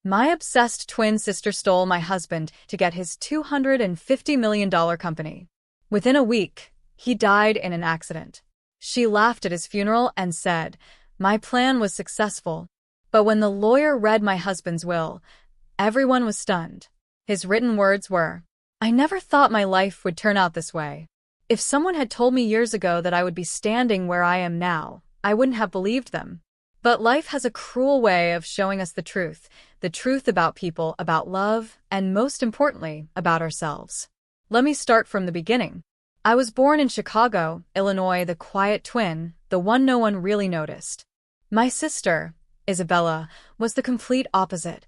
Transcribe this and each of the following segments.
My obsessed twin sister stole my husband to get his $250 million company. Within a week, he died in an accident. She laughed at his funeral and said, "My plan was successful." But when the lawyer read my husband's will, everyone was stunned. His written words were, "I never thought my life would turn out this way. If someone had told me years ago that I would be standing where I am now, I wouldn't have believed them." But life has a cruel way of showing us the truth about people, about love, and most importantly, about ourselves. Let me start from the beginning. I was born in Chicago, Illinois, the quiet twin, the one no one really noticed. My sister, Isabella, was the complete opposite.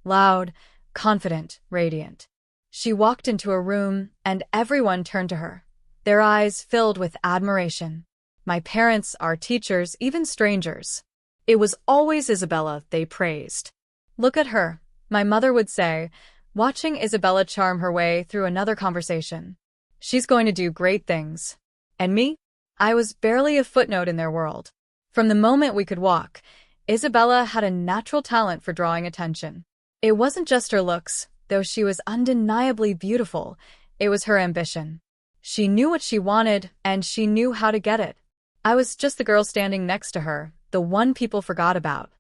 Loud, confident, radiant. She walked into a room, and everyone turned to her, their eyes filled with admiration. My parents, our teachers, even strangers. It was always Isabella they praised. "Look at her," my mother would say, watching Isabella charm her way through another conversation. "She's going to do great things." And me? I was barely a footnote in their world. From the moment we could walk, Isabella had a natural talent for drawing attention. It wasn't just her looks, though she was undeniably beautiful. It was her ambition. She knew what she wanted, and she knew how to get it. I was just the girl standing next to her, the one people forgot about.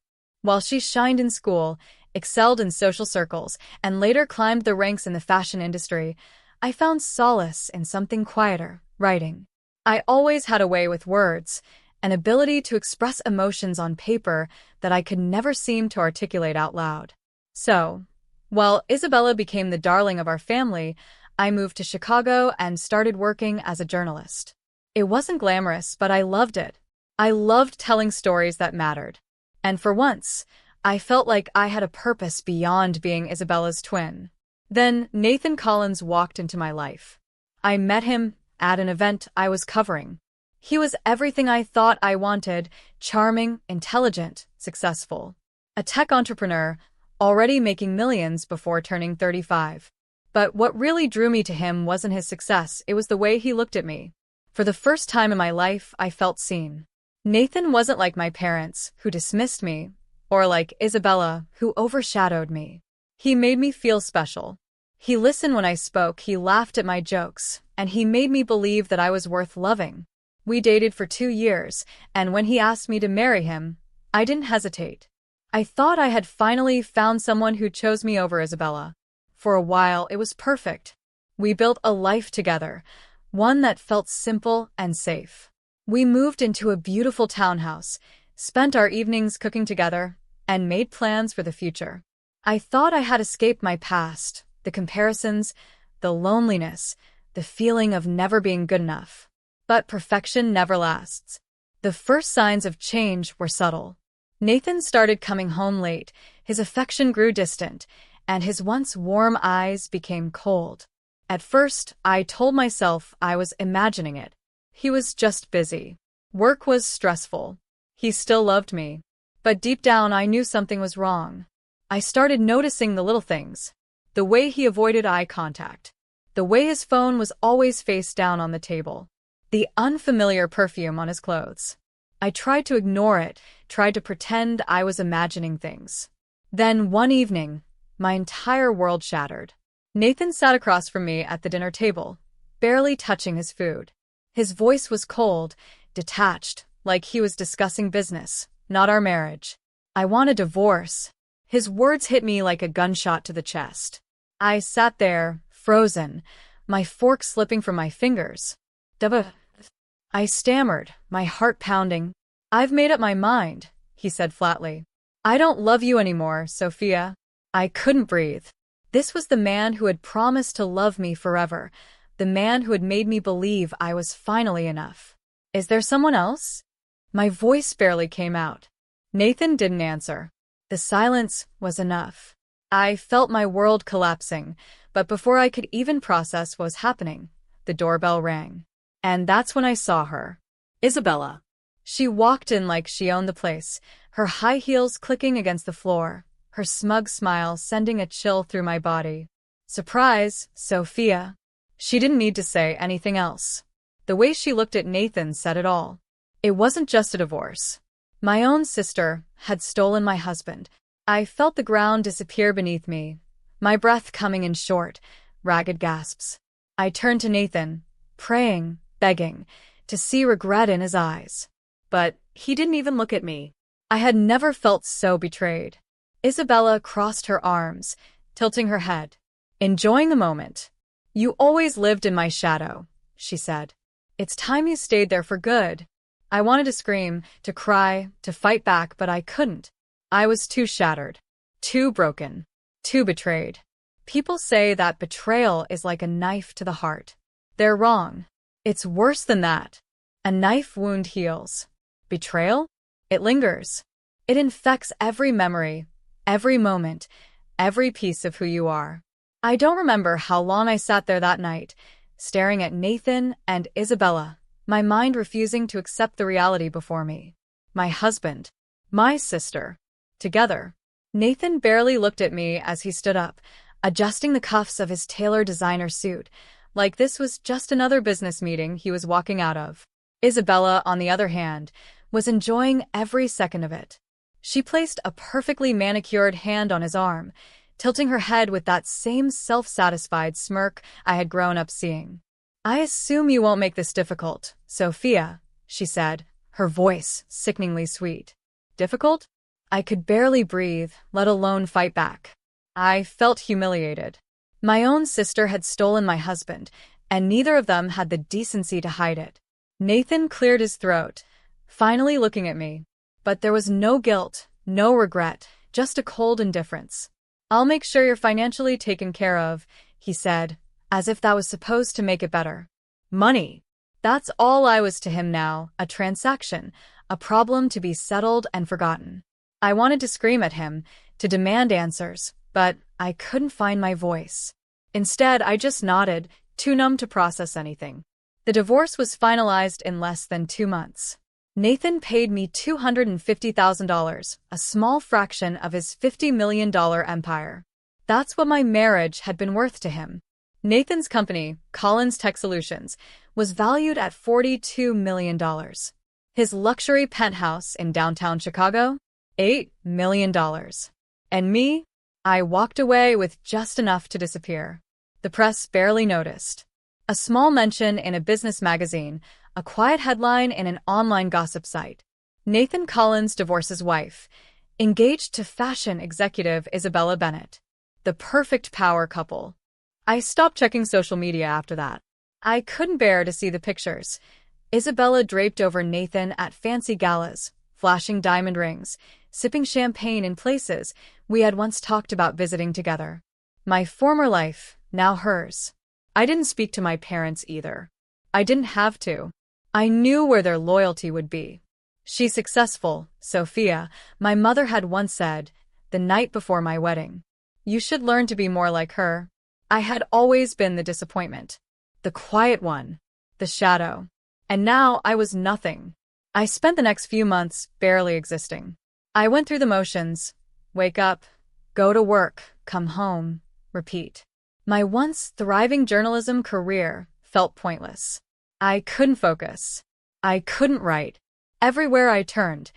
While she shined in school, excelled in social circles, and later climbed the ranks in the fashion industry, I found solace in something quieter, writing. I always had a way with words, an ability to express emotions on paper that I could never seem to articulate out loud. So, while Isabella became the darling of our family, I moved to Chicago and started working as a journalist. It wasn't glamorous, but I loved it. I loved telling stories that mattered. And for once, I felt like I had a purpose beyond being Isabella's twin. Then Nathan Collins walked into my life. I met him at an event I was covering. He was everything I thought I wanted: charming, intelligent, successful. A tech entrepreneur, already making millions before turning 35. But what really drew me to him wasn't his success, it was the way he looked at me. For the first time in my life, I felt seen. Nathan wasn't like my parents, who dismissed me, or like Isabella, who overshadowed me. He made me feel special. He listened when I spoke, he laughed at my jokes, and he made me believe that I was worth loving. We dated for 2 years, and when he asked me to marry him, I didn't hesitate. I thought I had finally found someone who chose me over Isabella. For a while, it was perfect. We built a life together, one that felt simple and safe. We moved into a beautiful townhouse, spent our evenings cooking together, and made plans for the future. I thought I had escaped my past, the comparisons, the loneliness, the feeling of never being good enough. But perfection never lasts. The first signs of change were subtle. Nathan started coming home late, his affection grew distant, and his once warm eyes became cold. At first, I told myself I was imagining it. He was just busy. Work was stressful. He still loved me. But deep down, I knew something was wrong. I started noticing the little things. The way he avoided eye contact. The way his phone was always face down on the table. The unfamiliar perfume on his clothes. I tried to ignore it, tried to pretend I was imagining things. Then one evening, my entire world shattered. Nathan sat across from me at the dinner table, barely touching his food. His voice was cold, detached, like he was discussing business, not our marriage. "I want a divorce." His words hit me like a gunshot to the chest. I sat there, frozen, my fork slipping from my fingers. I stammered, my heart pounding. "I've made up my mind," he said flatly. "I don't love you anymore, Sophia." I couldn't breathe. This was the man who had promised to love me forever, the man who had made me believe I was finally enough. "Is there someone else?" My voice barely came out. Nathan didn't answer. The silence was enough. I felt my world collapsing, but before I could even process what was happening, the doorbell rang. And that's when I saw her. Isabella. She walked in like she owned the place, her high heels clicking against the floor, her smug smile sending a chill through my body. "Surprise, Sophia." She didn't need to say anything else. The way she looked at Nathan said it all. It wasn't just a divorce. My own sister had stolen my husband. I felt the ground disappear beneath me, my breath coming in short, ragged gasps. I turned to Nathan, praying, begging, to see regret in his eyes. But he didn't even look at me. I had never felt so betrayed. Isabella crossed her arms, tilting her head, enjoying the moment. "You always lived in my shadow," she said. "It's time you stayed there for good." I wanted to scream, to cry, to fight back, but I couldn't. I was too shattered, too broken, too betrayed. People say that betrayal is like a knife to the heart. They're wrong. It's worse than that. A knife wound heals. Betrayal? It lingers. It infects every memory, every moment, every piece of who you are. I don't remember how long I sat there that night, staring at Nathan and Isabella, my mind refusing to accept the reality before me. My husband, my sister, together. Nathan barely looked at me as he stood up, adjusting the cuffs of his tailored designer suit, like this was just another business meeting he was walking out of. Isabella, on the other hand, was enjoying every second of it. She placed a perfectly manicured hand on his arm, tilting her head with that same self-satisfied smirk I had grown up seeing. "I assume you won't make this difficult, Sophia," she said, her voice sickeningly sweet. Difficult? I could barely breathe, let alone fight back. I felt humiliated. My own sister had stolen my husband, and neither of them had the decency to hide it. Nathan cleared his throat, finally looking at me. But there was no guilt, no regret, just a cold indifference. "I'll make sure you're financially taken care of," he said, as if that was supposed to make it better. Money. That's all I was to him now, a transaction, a problem to be settled and forgotten. I wanted to scream at him, to demand answers, but I couldn't find my voice. Instead, I just nodded, too numb to process anything. The divorce was finalized in less than 2 months. Nathan paid me $250,000, a small fraction of his $50 million empire. That's what my marriage had been worth to him. Nathan's company, Collins Tech Solutions, was valued at $42 million. His luxury penthouse in downtown Chicago? $8 million. And me? I walked away with just enough to disappear. The press barely noticed. A small mention in a business magazine, a quiet headline in an online gossip site. Nathan Collins divorces wife, engaged to fashion executive Isabella Bennett. The perfect power couple. I stopped checking social media after that. I couldn't bear to see the pictures. Isabella draped over Nathan at fancy galas, flashing diamond rings, sipping champagne in places we had once talked about visiting together. My former life, now hers. I didn't speak to my parents either. I didn't have to. I knew where their loyalty would be. "She's successful, Sophia," my mother had once said, the night before my wedding. "You should learn to be more like her." I had always been the disappointment. The quiet one. The shadow. And now I was nothing. I spent the next few months barely existing. I went through the motions. Wake up, go to work, come home, repeat. My once thriving journalism career felt pointless. I couldn't focus. I couldn't write. Everywhere I turned,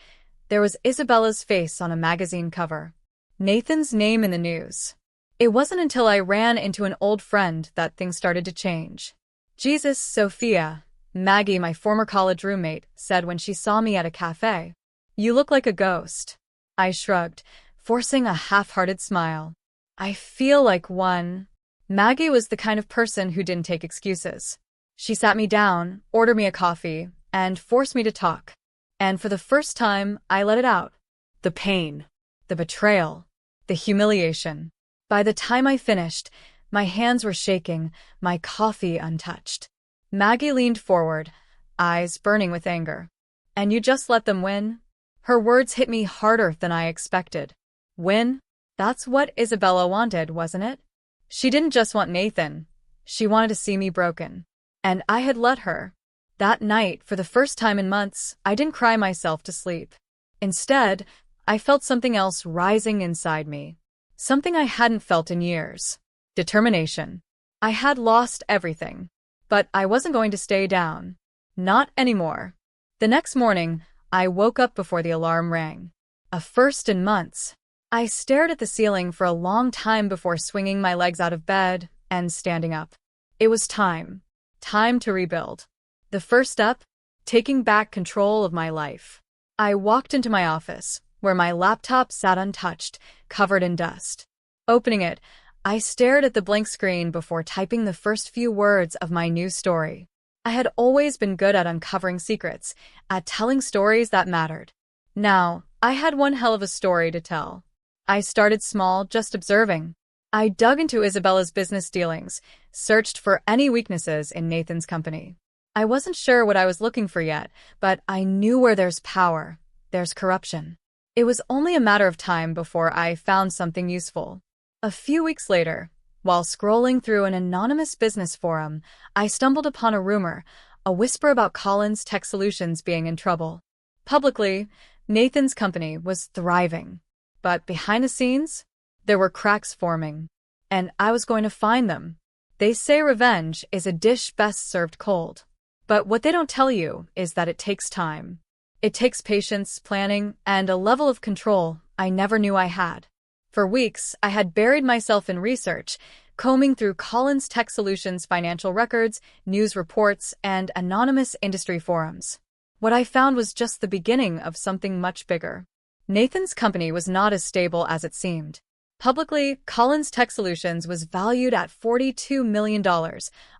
there was Isabella's face on a magazine cover. Nathan's name in the news. It wasn't until I ran into an old friend that things started to change. "Jesus, Sophia," Maggie, my former college roommate, said when she saw me at a cafe. "You look like a ghost." I shrugged, forcing a half-hearted smile. "I feel like one." Maggie was the kind of person who didn't take excuses. She sat me down, ordered me a coffee, and forced me to talk. And for the first time, I let it out. The pain, the betrayal, the humiliation. By the time I finished, my hands were shaking, my coffee untouched. Maggie leaned forward, eyes burning with anger. "And you just let them win?" Her words hit me harder than I expected. Win? That's what Isabella wanted, wasn't it? She didn't just want Nathan. She wanted to see me broken. And I had let her. That night, for the first time in months, I didn't cry myself to sleep. Instead, I felt something else rising inside me. Something I hadn't felt in years. Determination. I had lost everything. But I wasn't going to stay down. Not anymore. The next morning, I woke up before the alarm rang. A first in months. I stared at the ceiling for a long time before swinging my legs out of bed and standing up. It was time. Time to rebuild. The first step? Taking back control of my life. I walked into my office, where my laptop sat untouched, covered in dust. Opening it, I stared at the blank screen before typing the first few words of my new story. I had always been good at uncovering secrets, at telling stories that mattered. Now, I had one hell of a story to tell. I started small, just observing. I dug into Isabella's business dealings, searched for any weaknesses in Nathan's company. I wasn't sure what I was looking for yet, but I knew where there's power, there's corruption. It was only a matter of time before I found something useful. A few weeks later, while scrolling through an anonymous business forum, I stumbled upon a rumor, a whisper about Collins Tech Solutions being in trouble. Publicly, Nathan's company was thriving. But behind the scenes, there were cracks forming. And I was going to find them. They say revenge is a dish best served cold. But what they don't tell you is that it takes time. It takes patience, planning, and a level of control I never knew I had. For weeks, I had buried myself in research, combing through Collins Tech Solutions financial records, news reports, and anonymous industry forums. What I found was just the beginning of something much bigger. Nathan's company was not as stable as it seemed. Publicly, Collins Tech Solutions was valued at $42 million,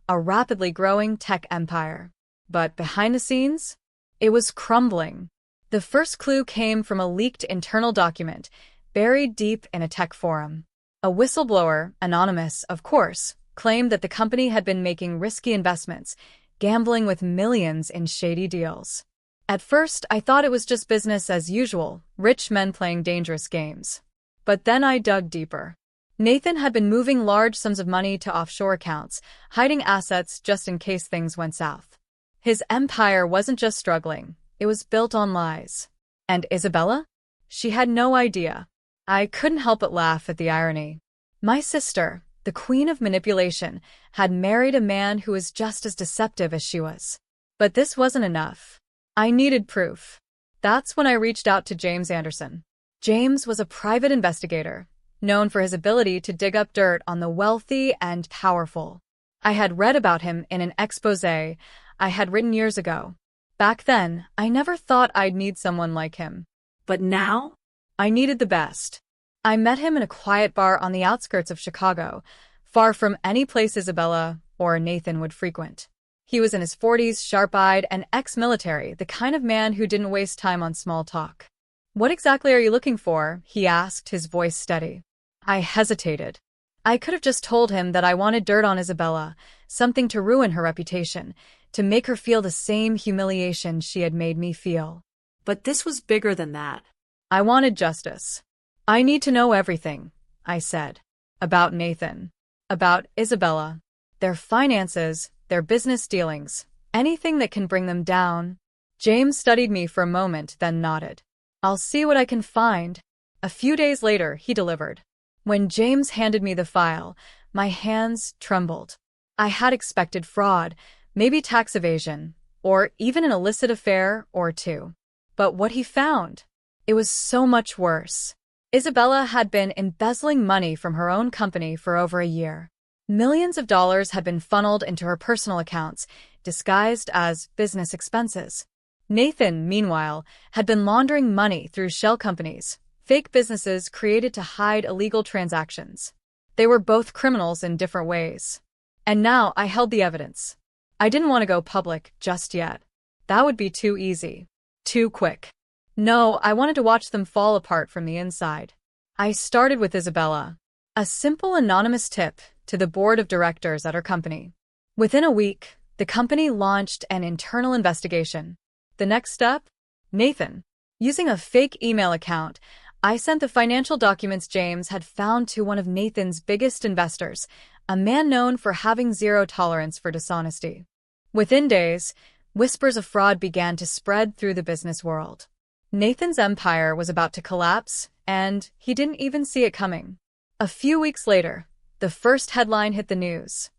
a rapidly growing tech empire. But behind the scenes, it was crumbling. The first clue came from a leaked internal document, buried deep in a tech forum. A whistleblower, anonymous, of course, claimed that the company had been making risky investments, gambling with millions in shady deals. At first, I thought it was just business as usual, rich men playing dangerous games. But then I dug deeper. Nathan had been moving large sums of money to offshore accounts, hiding assets just in case things went south. His empire wasn't just struggling, it was built on lies. And Isabella? She had no idea. I couldn't help but laugh at the irony. My sister, the queen of manipulation, had married a man who was just as deceptive as she was. But this wasn't enough. I needed proof. That's when I reached out to James Anderson. James was a private investigator, known for his ability to dig up dirt on the wealthy and powerful. I had read about him in an exposé I had written years ago. Back then, I never thought I'd need someone like him. But now, I needed the best. I met him in a quiet bar on the outskirts of Chicago, far from any place Isabella or Nathan would frequent. He was in his 40s, sharp-eyed, and ex-military, the kind of man who didn't waste time on small talk. "What exactly are you looking for?" he asked, his voice steady. I hesitated. I could have just told him that I wanted dirt on Isabella, something to ruin her reputation, to make her feel the same humiliation she had made me feel. But this was bigger than that. I wanted justice. "I need to know everything," I said. About Nathan. About Isabella. Their finances, their business dealings, anything that can bring them down. James studied me for a moment, then nodded. "I'll see what I can find." A few days later, he delivered. When James handed me the file, my hands trembled. I had expected fraud, maybe tax evasion, or even an illicit affair or two. But what he found? It was so much worse. Isabella had been embezzling money from her own company for over a year. Millions of dollars had been funneled into her personal accounts, disguised as business expenses. Nathan, meanwhile, had been laundering money through shell companies, fake businesses created to hide illegal transactions. They were both criminals in different ways. And now I held the evidence. I didn't want to go public just yet. That would be too easy. Too quick. No, I wanted to watch them fall apart from the inside. I started with Isabella. A simple anonymous tip to the board of directors at her company. Within a week, the company launched an internal investigation. The next step? Nathan. Using a fake email account, I sent the financial documents James had found to one of Nathan's biggest investors, a man known for having zero tolerance for dishonesty. Within days, whispers of fraud began to spread through the business world. Nathan's empire was about to collapse, and he didn't even see it coming. A few weeks later, the first headline hit the news.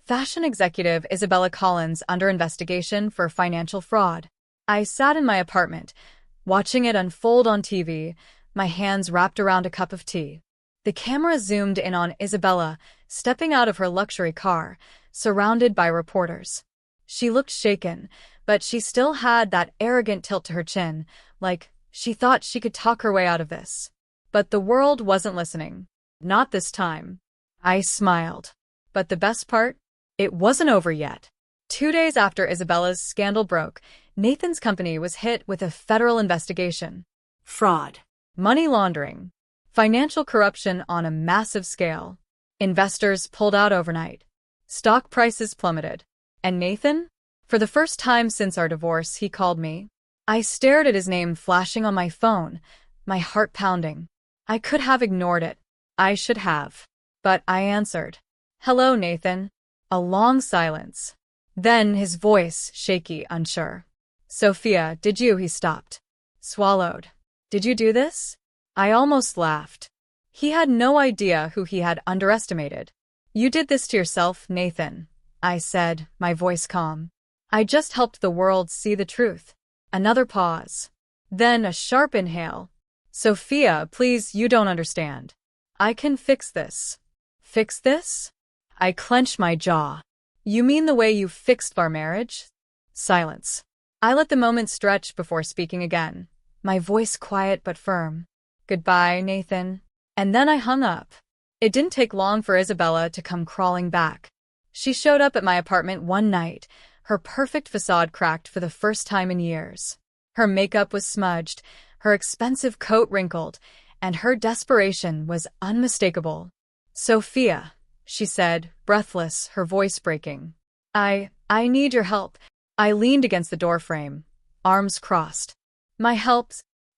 Fashion executive Isabella Collins under investigation for financial fraud. I sat in my apartment, watching it unfold on TV, my hands wrapped around a cup of tea. The camera zoomed in on Isabella, stepping out of her luxury car, surrounded by reporters. She looked shaken, but she still had that arrogant tilt to her chin, like she thought she could talk her way out of this. But the world wasn't listening. Not this time. I smiled. But the best part? It wasn't over yet. 2 days after Isabella's scandal broke, Nathan's company was hit with a federal investigation. Fraud, money laundering, financial corruption on a massive scale. Investors pulled out overnight. Stock prices plummeted. And Nathan? For the first time since our divorce, he called me. I stared at his name flashing on my phone, my heart pounding. I could have ignored it. I should have. But I answered. Hello, Nathan. A long silence. Then his voice, shaky, unsure. Sophia, did you? He stopped. Swallowed. Did you do this? I almost laughed. He had no idea who he had underestimated. You did this to yourself, Nathan, I said, my voice calm. I just helped the world see the truth. Another pause. Then a sharp inhale. Sophia, please, you don't understand. I can fix this. Fix this? I clenched my jaw. You mean the way you fixed our marriage? Silence. I let the moment stretch before speaking again, my voice quiet but firm. Goodbye, Nathan. And then I hung up. It didn't take long for Isabella to come crawling back. She showed up at my apartment one night, her perfect facade cracked for the first time in years. Her makeup was smudged, her expensive coat wrinkled, and her desperation was unmistakable. Sophia, she said, breathless, her voice breaking. I need your help. I leaned against the doorframe, arms crossed. My help?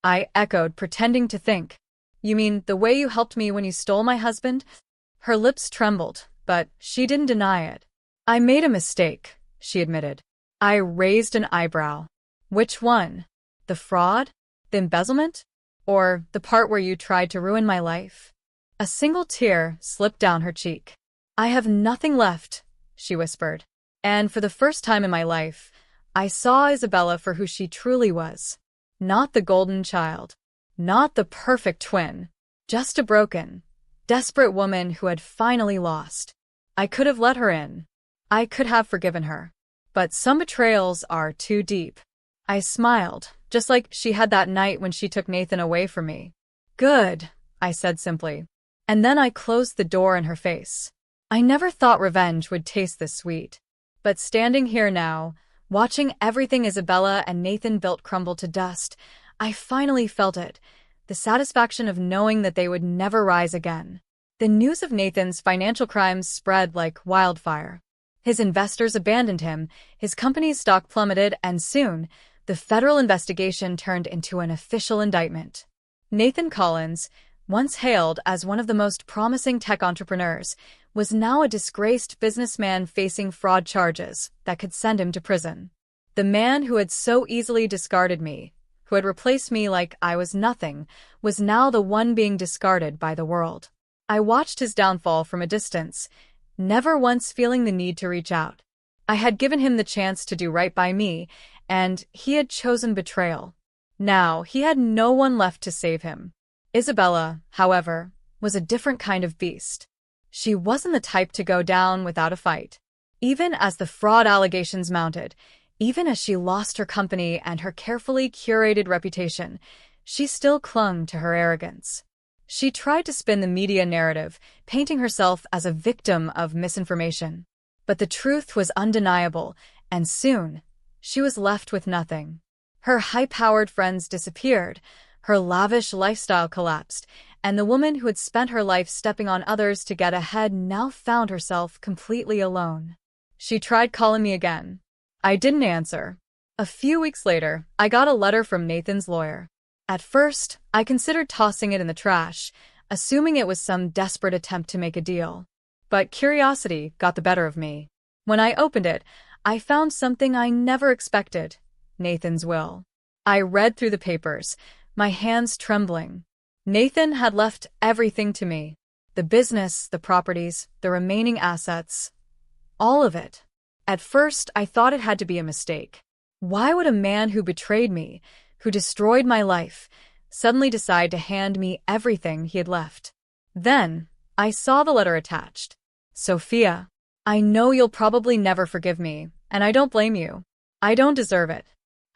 I echoed, pretending to think. You mean the way you helped me when you stole my husband? Her lips trembled, but she didn't deny it. I made a mistake, she admitted. I raised an eyebrow. Which one? The fraud? The embezzlement? Or the part where you tried to ruin my life? A single tear slipped down her cheek. I have nothing left, she whispered. And for the first time in my life, I saw Isabella for who she truly was. Not the golden child. Not the perfect twin. Just a broken, desperate woman who had finally lost. I could have let her in. I could have forgiven her. But some betrayals are too deep. I smiled, just like she had that night when she took Nathan away from me. Good, I said simply. And then I closed the door in her face. I never thought revenge would taste this sweet. But standing here now, watching everything Isabella and Nathan built crumble to dust, I finally felt it, the satisfaction of knowing that they would never rise again. The news of Nathan's financial crimes spread like wildfire. His investors abandoned him, his company's stock plummeted, and soon, the federal investigation turned into an official indictment. Nathan Collins, once hailed as one of the most promising tech entrepreneurs, was now a disgraced businessman facing fraud charges that could send him to prison. The man who had so easily discarded me, who had replaced me like I was nothing, was now the one being discarded by the world. I watched his downfall from a distance, never once feeling the need to reach out. I had given him the chance to do right by me, and he had chosen betrayal. Now he had no one left to save him. Isabella, however, was a different kind of beast. She wasn't the type to go down without a fight. Even as the fraud allegations mounted, even as she lost her company and her carefully curated reputation, she still clung to her arrogance. She tried to spin the media narrative, painting herself as a victim of misinformation. But the truth was undeniable, and soon, she was left with nothing. Her high-powered friends disappeared, her lavish lifestyle collapsed, and the woman who had spent her life stepping on others to get ahead now found herself completely alone. She tried calling me again. I didn't answer. A few weeks later, I got a letter from Nathan's lawyer. At first, I considered tossing it in the trash, assuming it was some desperate attempt to make a deal. But curiosity got the better of me. When I opened it, I found something I never expected: Nathan's will. I read through the papers, my hands trembling. Nathan had left everything to me. The business, the properties, the remaining assets. All of it. At first, I thought it had to be a mistake. Why would a man who betrayed me, who destroyed my life, suddenly decide to hand me everything he had left. Then, I saw the letter attached. Sophia, I know you'll probably never forgive me, and I don't blame you. I don't deserve it.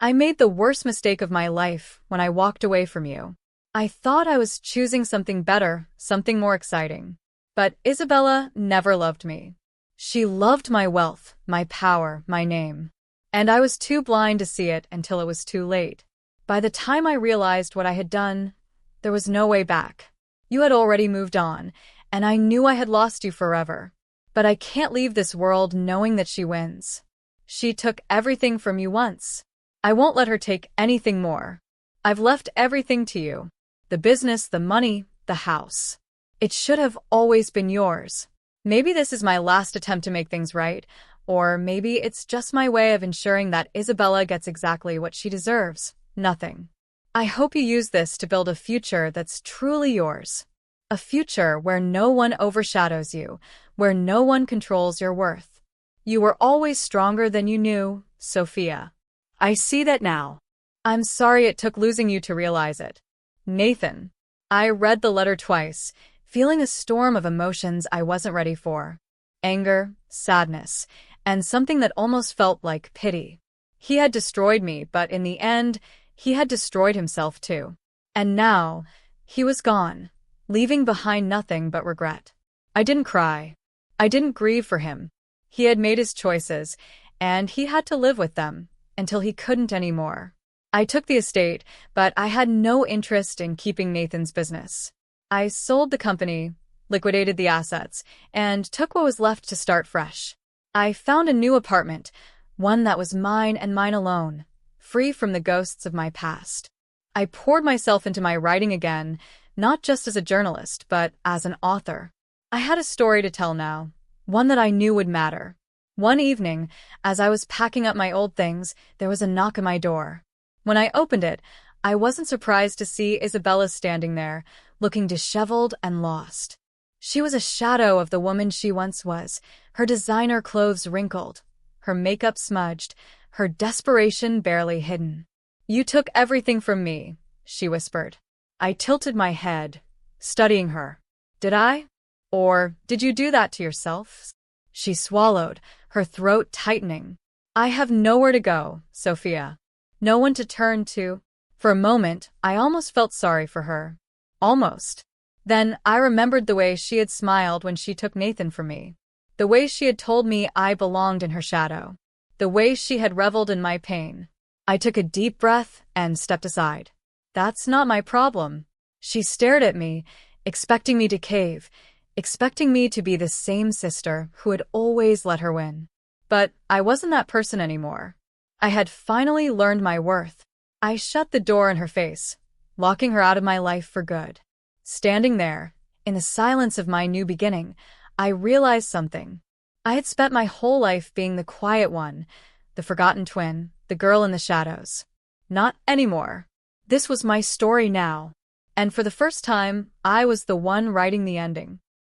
I made the worst mistake of my life when I walked away from you. I thought I was choosing something better, something more exciting. But Isabella never loved me. She loved my wealth, my power, my name. And I was too blind to see it until it was too late. By the time I realized what I had done, there was no way back. You had already moved on, and I knew I had lost you forever. But I can't leave this world knowing that she wins. She took everything from you once. I won't let her take anything more. I've left everything to you. The business, the money, the house. It should have always been yours. Maybe this is my last attempt to make things right, or maybe it's just my way of ensuring that Isabella gets exactly what she deserves, nothing. I hope you use this to build a future that's truly yours. A future where no one overshadows you, where no one controls your worth. You were always stronger than you knew, Sophia. I see that now. I'm sorry it took losing you to realize it. Nathan. I read the letter twice, feeling a storm of emotions I wasn't ready for. Anger, sadness, and something that almost felt like pity. He had destroyed me, but in the end, he had destroyed himself too. And now, he was gone, leaving behind nothing but regret. I didn't cry. I didn't grieve for him. He had made his choices, and he had to live with them, until he couldn't anymore. I took the estate, but I had no interest in keeping Nathan's business. I sold the company, liquidated the assets, and took what was left to start fresh. I found a new apartment, one that was mine and mine alone, free from the ghosts of my past. I poured myself into my writing again, not just as a journalist, but as an author. I had a story to tell now, one that I knew would matter. One evening, as I was packing up my old things, there was a knock at my door. When I opened it, I wasn't surprised to see Isabella standing there, looking disheveled and lost. She was a shadow of the woman she once was, her designer clothes wrinkled, her makeup smudged, her desperation barely hidden. "You took everything from me," she whispered. I tilted my head, studying her. "Did I? Or did you do that to yourself?" She swallowed, her throat tightening. "I have nowhere to go, Sophia. No one to turn to." For a moment, I almost felt sorry for her. Almost. Then I remembered the way she had smiled when she took Nathan from me. The way she had told me I belonged in her shadow. The way she had reveled in my pain. I took a deep breath and stepped aside. "That's not my problem." She stared at me, expecting me to cave, expecting me to be the same sister who had always let her win. But I wasn't that person anymore. I had finally learned my worth. I shut the door in her face, locking her out of my life for good. Standing there, in the silence of my new beginning, I realized something. I had spent my whole life being the quiet one, the forgotten twin, the girl in the shadows. Not anymore. This was my story now. And for the first time, I was the one writing the ending.